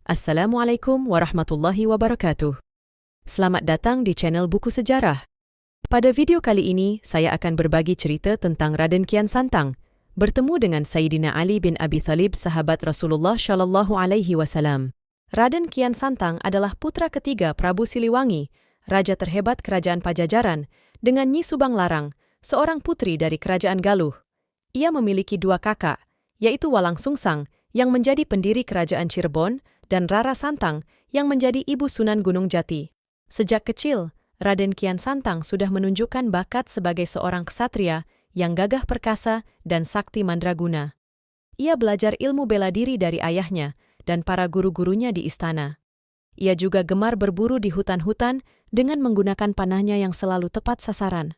Assalamualaikum warahmatullahi wabarakatuh. Selamat datang di channel Buku Sejarah. Pada video kali ini, saya akan berbagi cerita tentang Raden Kian Santang bertemu dengan Sayyidina Ali bin Abi Thalib, sahabat Rasulullah Shallallahu Alaihi Wasallam. Raden Kian Santang adalah putra ketiga Prabu Siliwangi, raja terhebat kerajaan Pajajaran, dengan Nyi Subang Larang, seorang putri dari kerajaan Galuh. Ia memiliki dua kakak, yaitu Walang Sungsang yang menjadi pendiri kerajaan Cirebon dan Rara Santang yang menjadi ibu Sunan Gunung Jati. Sejak kecil, Raden Kian Santang sudah menunjukkan bakat sebagai seorang ksatria yang gagah perkasa dan sakti mandraguna. Ia belajar ilmu bela diri dari ayahnya dan para guru-gurunya di istana. Ia juga gemar berburu di hutan-hutan dengan menggunakan panahnya yang selalu tepat sasaran.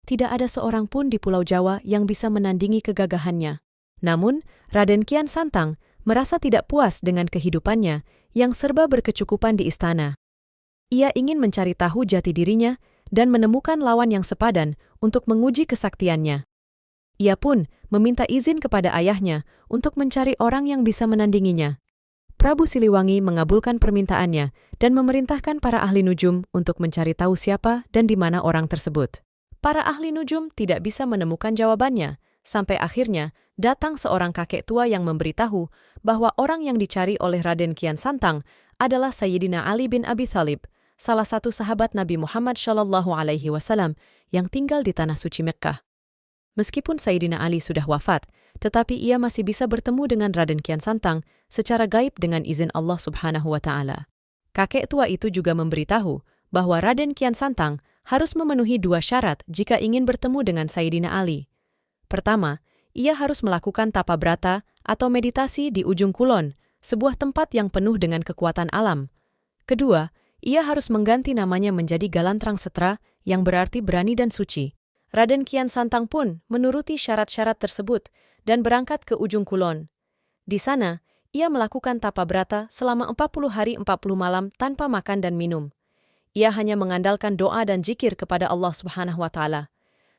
Tidak ada seorang pun di Pulau Jawa yang bisa menandingi kegagahannya. Namun, Raden Kian Santang merasa tidak puas dengan kehidupannya yang serba berkecukupan di istana. Ia ingin mencari tahu jati dirinya dan menemukan lawan yang sepadan untuk menguji kesaktiannya. Ia pun meminta izin kepada ayahnya untuk mencari orang yang bisa menandinginya. Prabu Siliwangi mengabulkan permintaannya dan memerintahkan para ahli nujum untuk mencari tahu siapa dan di mana orang tersebut. Para ahli nujum tidak bisa menemukan jawabannya, sampai akhirnya datang seorang kakek tua yang memberitahu bahwa orang yang dicari oleh Raden Kian Santang adalah Sayyidina Ali bin Abi Thalib, salah satu sahabat Nabi Muhammad Shallallahu Alaihi Wasallam yang tinggal di Tanah Suci Mekkah. Meskipun Sayyidina Ali sudah wafat, tetapi ia masih bisa bertemu dengan Raden Kian Santang secara gaib dengan izin Allah Subhanahu wa Ta'ala. Kakek tua itu juga memberitahu bahwa Raden Kian Santang harus memenuhi dua syarat jika ingin bertemu dengan Sayyidina Ali. Pertama, ia harus melakukan tapa brata atau meditasi di ujung kulon, sebuah tempat yang penuh dengan kekuatan alam. Kedua, ia harus mengganti namanya menjadi Galantrang Setra yang berarti berani dan suci. Raden Kian Santang pun menuruti syarat-syarat tersebut dan berangkat ke ujung kulon. Di sana, ia melakukan tapa brata selama 40 hari 40 malam tanpa makan dan minum. Ia hanya mengandalkan doa dan zikir kepada Allah Subhanahu wa Ta'ala.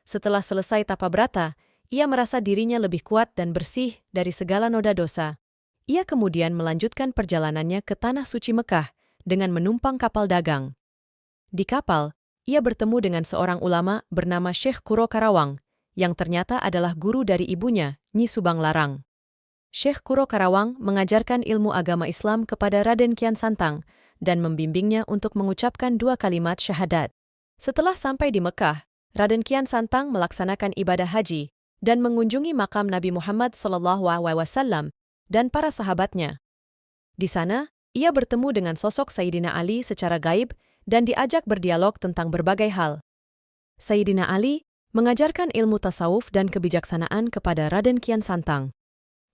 Setelah selesai tapa brata, ia merasa dirinya lebih kuat dan bersih dari segala noda dosa. Ia kemudian melanjutkan perjalanannya ke Tanah Suci Mekah dengan menumpang kapal dagang. Di kapal, ia bertemu dengan seorang ulama bernama Syekh Kuro Karawang, yang ternyata adalah guru dari ibunya, Nyi Subang Larang. Syekh Kuro Karawang mengajarkan ilmu agama Islam kepada Raden Kian Santang dan membimbingnya untuk mengucapkan dua kalimat syahadat. Setelah sampai di Mekah, Raden Kian Santang melaksanakan ibadah haji dan mengunjungi makam Nabi Muhammad SAW dan para sahabatnya. Di sana, ia bertemu dengan sosok Sayyidina Ali secara gaib dan diajak berdialog tentang berbagai hal. Sayyidina Ali mengajarkan ilmu tasawuf dan kebijaksanaan kepada Raden Kian Santang.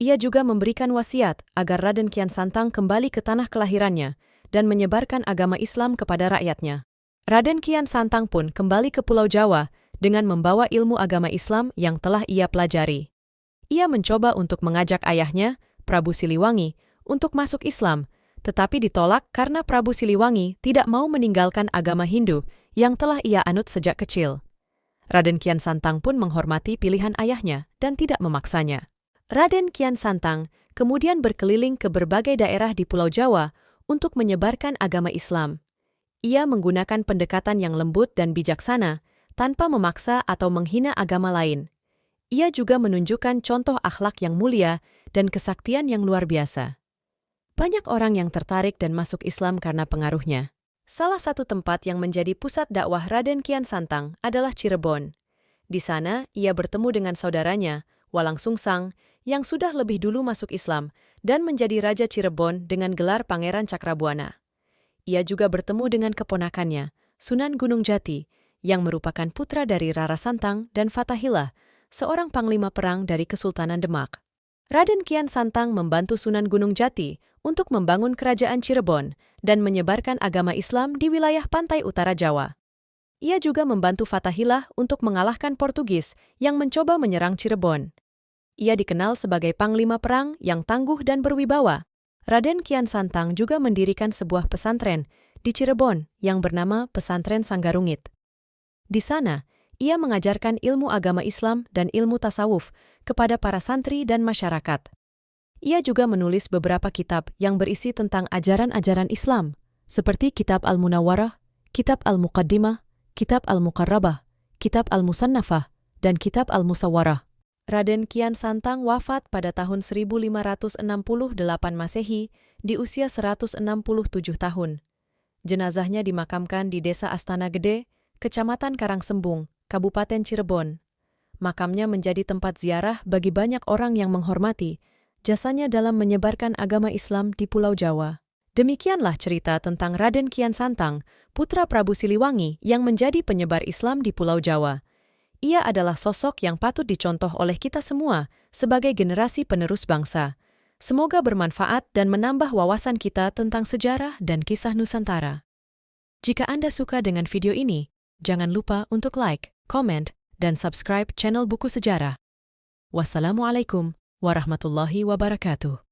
Ia juga memberikan wasiat agar Raden Kian Santang kembali ke tanah kelahirannya dan menyebarkan agama Islam kepada rakyatnya. Raden Kian Santang pun kembali ke Pulau Jawa dengan membawa ilmu agama Islam yang telah ia pelajari. Ia mencoba untuk mengajak ayahnya, Prabu Siliwangi, untuk masuk Islam, tetapi ditolak karena Prabu Siliwangi tidak mau meninggalkan agama Hindu yang telah ia anut sejak kecil. Raden Kian Santang pun menghormati pilihan ayahnya dan tidak memaksanya. Raden Kian Santang kemudian berkeliling ke berbagai daerah di Pulau Jawa untuk menyebarkan agama Islam. Ia menggunakan pendekatan yang lembut dan bijaksana, tanpa memaksa atau menghina agama lain. Ia juga menunjukkan contoh akhlak yang mulia dan kesaktian yang luar biasa. Banyak orang yang tertarik dan masuk Islam karena pengaruhnya. Salah satu tempat yang menjadi pusat dakwah Raden Kian Santang adalah Cirebon. Di sana, ia bertemu dengan saudaranya, Walang Sungsang, yang sudah lebih dulu masuk Islam dan menjadi Raja Cirebon dengan gelar Pangeran Cakrabuana. Ia juga bertemu dengan keponakannya, Sunan Gunung Jati, yang merupakan putra dari Rara Santang dan Fatahillah, seorang panglima perang dari Kesultanan Demak. Raden Kian Santang membantu Sunan Gunung Jati untuk membangun kerajaan Cirebon dan menyebarkan agama Islam di wilayah pantai utara Jawa. Ia juga membantu Fatahillah untuk mengalahkan Portugis yang mencoba menyerang Cirebon. Ia dikenal sebagai panglima perang yang tangguh dan berwibawa. Raden Kian Santang juga mendirikan sebuah pesantren di Cirebon yang bernama Pesantren Sanggarungit. Di sana, ia mengajarkan ilmu agama Islam dan ilmu tasawuf kepada para santri dan masyarakat. Ia juga menulis beberapa kitab yang berisi tentang ajaran-ajaran Islam, seperti Kitab Al-Munawwarah, Kitab Al-Muqaddimah, Kitab Al-Muqarrabah, Kitab Al-Musannafah, dan Kitab Al-Musawwarah. Raden Kian Santang wafat pada tahun 1568 Masehi di usia 167 tahun. Jenazahnya dimakamkan di Desa Astana Gede, Kecamatan Karangsembung, Kabupaten Cirebon. Makamnya menjadi tempat ziarah bagi banyak orang yang menghormati jasanya dalam menyebarkan agama Islam di Pulau Jawa. Demikianlah cerita tentang Raden Kian Santang, putra Prabu Siliwangi yang menjadi penyebar Islam di Pulau Jawa. Ia adalah sosok yang patut dicontoh oleh kita semua sebagai generasi penerus bangsa. Semoga bermanfaat dan menambah wawasan kita tentang sejarah dan kisah Nusantara. Jika Anda suka dengan video ini, jangan lupa untuk like, comment, dan subscribe channel Buku Sejarah. Wassalamualaikum warahmatullahi wabarakatuh.